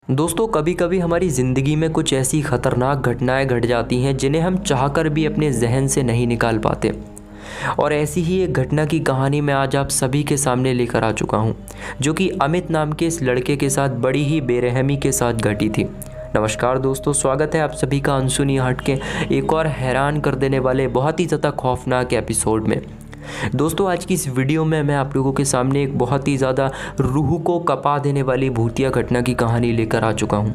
दोस्तों, कभी कभी हमारी ज़िंदगी में कुछ ऐसी ख़तरनाक घटनाएं घट जाती हैं जिन्हें हम चाहकर भी अपने जहन से नहीं निकाल पाते। और ऐसी ही एक घटना की कहानी मैं आज आप सभी के सामने लेकर आ चुका हूं, जो कि अमित नाम के इस लड़के के साथ बड़ी ही बेरहमी के साथ घटी थी। नमस्कार दोस्तों, स्वागत है आप सभी का अनसुनी हट के एक और हैरान कर देने वाले बहुत ही ज़्यादा खौफनाक एपिसोड में। दोस्तों, आज की इस वीडियो में मैं आप लोगों के सामने एक बहुत ही ज़्यादा रूह को कँपा देने वाली भूतिया घटना की कहानी लेकर आ चुका हूँ।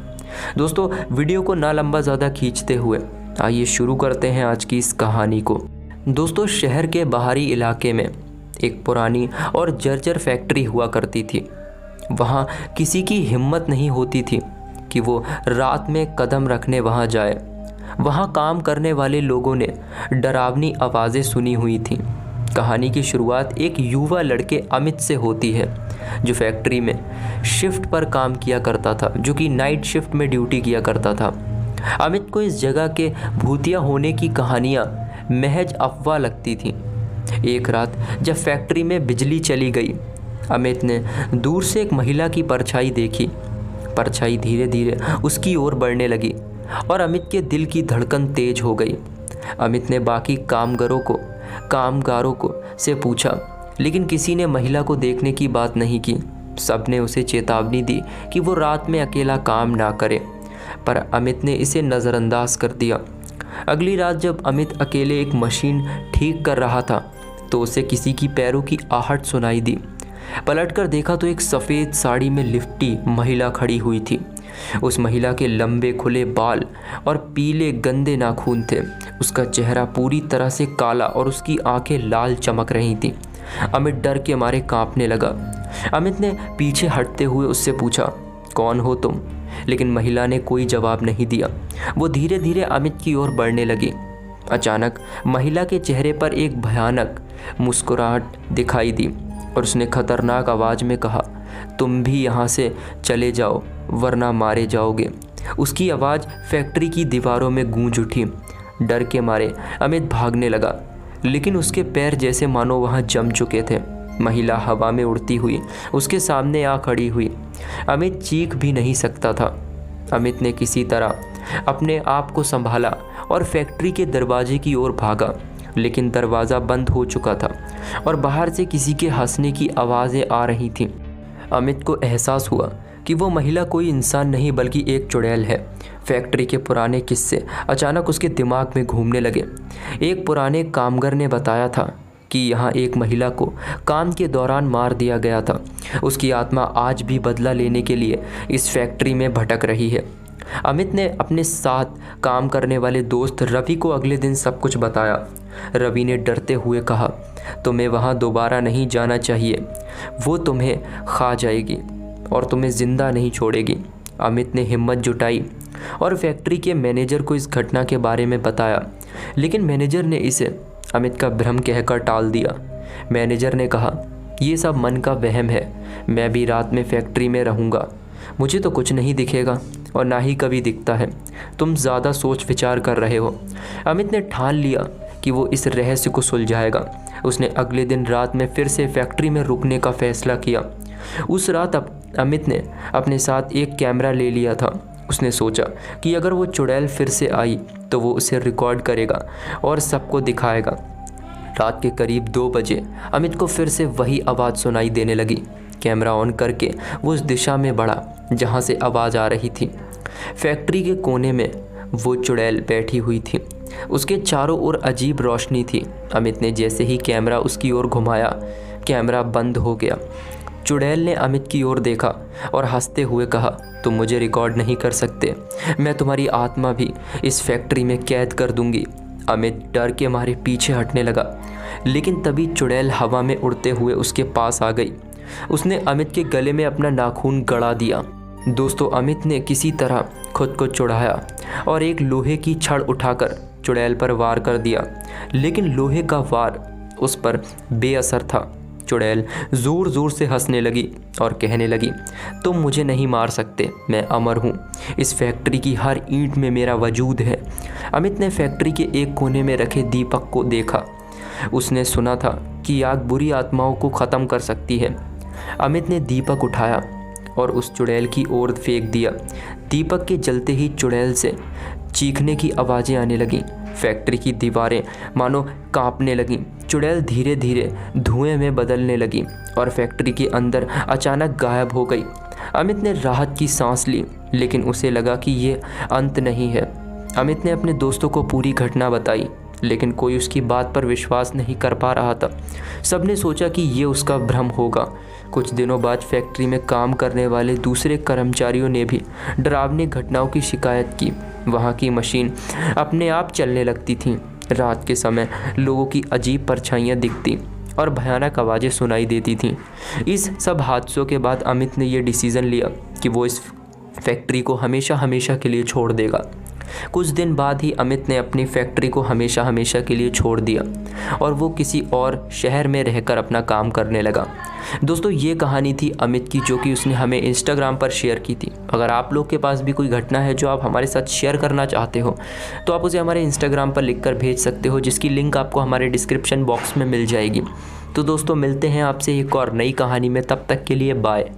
दोस्तों, वीडियो को ना लंबा ज़्यादा खींचते हुए आइए शुरू करते हैं आज की इस कहानी को। दोस्तों, शहर के बाहरी इलाके में एक पुरानी और जर्जर फैक्ट्री हुआ करती थी। वहाँ किसी की हिम्मत नहीं होती थी कि वो रात में कदम रखने वहाँ जाए। वहाँ काम करने वाले लोगों ने डरावनी आवाज़ें सुनी हुई थीं। कहानी की शुरुआत एक युवा लड़के अमित से होती है, जो फैक्ट्री में शिफ्ट पर काम किया करता था, जो कि नाइट शिफ्ट में ड्यूटी किया करता था। अमित को इस जगह के भूतिया होने की कहानियाँ महज अफवाह लगती थीं। एक रात जब फैक्ट्री में बिजली चली गई, अमित ने दूर से एक महिला की परछाई देखी। परछाई धीरे धीरे उसकी ओर बढ़ने लगी और अमित के दिल की धड़कन तेज हो गई। अमित ने बाकी कामगारों को से पूछा, लेकिन किसी ने महिला को देखने की बात नहीं की। सबने उसे चेतावनी दी कि वो रात में अकेला काम ना करे, पर अमित ने इसे नज़रअंदाज कर दिया। अगली रात जब अमित अकेले एक मशीन ठीक कर रहा था, तो उसे किसी की पैरों की आहट सुनाई दी। पलटकर देखा तो एक सफ़ेद साड़ी में लिपटी महिला खड़ी हुई थी। उस महिला के लंबे खुले बाल और पीले गंदे नाखून थे। उसका चेहरा पूरी तरह से काला और उसकी आंखें लाल चमक रही थीं। अमित डर के मारे कांपने लगा। अमित ने पीछे हटते हुए उससे पूछा, कौन हो तुम? लेकिन महिला ने कोई जवाब नहीं दिया। वो धीरे धीरे अमित की ओर बढ़ने लगी। अचानक महिला के चेहरे पर एक भयानक मुस्कुराहट दिखाई दी और उसने खतरनाक आवाज़ में कहा, तुम भी यहाँ से चले जाओ वरना मारे जाओगे। उसकी आवाज़ फैक्ट्री की दीवारों में गूंज उठी। डर के मारे अमित भागने लगा, लेकिन उसके पैर जैसे मानो वहाँ जम चुके थे। महिला हवा में उड़ती हुई उसके सामने आ खड़ी हुई। अमित चीख भी नहीं सकता था। अमित ने किसी तरह अपने आप को संभाला और फैक्ट्री के दरवाजे की ओर भागा, लेकिन दरवाज़ा बंद हो चुका था और बाहर से किसी के हंसने की आवाज़ें आ रही थीं। अमित को एहसास हुआ कि वो महिला कोई इंसान नहीं बल्कि एक चुड़ैल है। फैक्ट्री के पुराने किस्से अचानक उसके दिमाग में घूमने लगे। एक पुराने कामगर ने बताया था कि यहाँ एक महिला को काम के दौरान मार दिया गया था। उसकी आत्मा आज भी बदला लेने के लिए इस फैक्ट्री में भटक रही है। अमित ने अपने साथ काम करने वाले दोस्त रवि को अगले दिन सब कुछ बताया। रवि ने डरते हुए कहा, तुम्हें वहाँ दोबारा नहीं जाना चाहिए, वो तुम्हें खा जाएगी और तुम्हें ज़िंदा नहीं छोड़ेगी। अमित ने हिम्मत जुटाई और फैक्ट्री के मैनेजर को इस घटना के बारे में बताया, लेकिन मैनेजर ने इसे अमित का भ्रम कहकर टाल दिया। मैनेजर ने कहा, ये सब मन का वहम है, मैं भी रात में फैक्ट्री में रहूँगा, मुझे तो कुछ नहीं दिखेगा और ना ही कभी दिखता है, तुम ज़्यादा सोच विचार कर रहे हो। अमित ने ठान लिया कि वो इस रहस्य को सुलझाएगा। उसने अगले दिन रात में फिर से फैक्ट्री में रुकने का फैसला किया। उस रात अमित ने अपने साथ एक कैमरा ले लिया था। उसने सोचा कि अगर वो चुड़ैल फिर से आई तो वो उसे रिकॉर्ड करेगा और सबको दिखाएगा। रात के करीब 2 बजे अमित को फिर से वही आवाज़ सुनाई देने लगी। कैमरा ऑन करके वो उस दिशा में बढ़ा जहाँ से आवाज़ आ रही थी। फैक्ट्री के कोने में वो चुड़ैल बैठी हुई थी। उसके चारों ओर अजीब रोशनी थी। अमित ने जैसे ही कैमरा उसकी ओर घुमाया, कैमरा बंद हो गया। चुड़ैल ने अमित की ओर देखा और हंसते हुए कहा, तुम मुझे रिकॉर्ड नहीं कर सकते, मैं तुम्हारी आत्मा भी इस फैक्ट्री में कैद कर दूंगी। अमित डर के मारे पीछे हटने लगा, लेकिन तभी चुड़ैल हवा में उड़ते हुए उसके पास आ गई। उसने अमित के गले में अपना नाखून गड़ा दिया। दोस्तों, अमित ने किसी तरह खुद को छुड़ाया और एक लोहे की छड़ उठाकर चुड़ैल पर वार कर दिया, लेकिन लोहे का वार उस पर बेअसर था। चुड़ैल ज़ोर ज़ोर से हंसने लगी और कहने लगी, तुम मुझे नहीं मार सकते, मैं अमर हूँ, इस फैक्ट्री की हर ईंट में मेरा वजूद है। अमित ने फैक्ट्री के एक कोने में रखे दीपक को देखा। उसने सुना था कि आग बुरी आत्माओं को ख़त्म कर सकती है। अमित ने दीपक उठाया और उस चुड़ैल की ओर फेंक दिया। दीपक के जलते ही चुड़ैल से चीखने की आवाज़ें आने लगीं। फैक्ट्री की दीवारें मानो कांपने लगीं। चुड़ैल धीरे धीरे धुएं में बदलने लगी और फैक्ट्री के अंदर अचानक गायब हो गई। अमित ने राहत की सांस ली, लेकिन उसे लगा कि ये अंत नहीं है। अमित ने अपने दोस्तों को पूरी घटना बताई, लेकिन कोई उसकी बात पर विश्वास नहीं कर पा रहा था। सबने सोचा कि ये उसका भ्रम होगा। कुछ दिनों बाद फैक्ट्री में काम करने वाले दूसरे कर्मचारियों ने भी डरावनी घटनाओं की शिकायत की। वहाँ की मशीन अपने आप चलने लगती थी। रात के समय लोगों की अजीब परछाइयाँ दिखती और भयानक आवाज़ें सुनाई देती थीं। इस सब हादसों के बाद अमित ने यह डिसीज़न लिया कि वो इस फैक्ट्री को हमेशा हमेशा के लिए छोड़ देगा। कुछ दिन बाद ही अमित ने अपनी फैक्ट्री को हमेशा हमेशा के लिए छोड़ दिया और वो किसी और शहर में रहकर अपना काम करने लगा। दोस्तों, ये कहानी थी अमित की, जो कि उसने हमें इंस्टाग्राम पर शेयर की थी। अगर आप लोग के पास भी कोई घटना है जो आप हमारे साथ शेयर करना चाहते हो, तो आप उसे हमारे इंस्टाग्राम पर लिख कर भेज सकते हो, जिसकी लिंक आपको हमारे डिस्क्रिप्शन बॉक्स में मिल जाएगी। तो दोस्तों, मिलते हैं आपसे एक और नई कहानी में। तब तक के लिए बाय।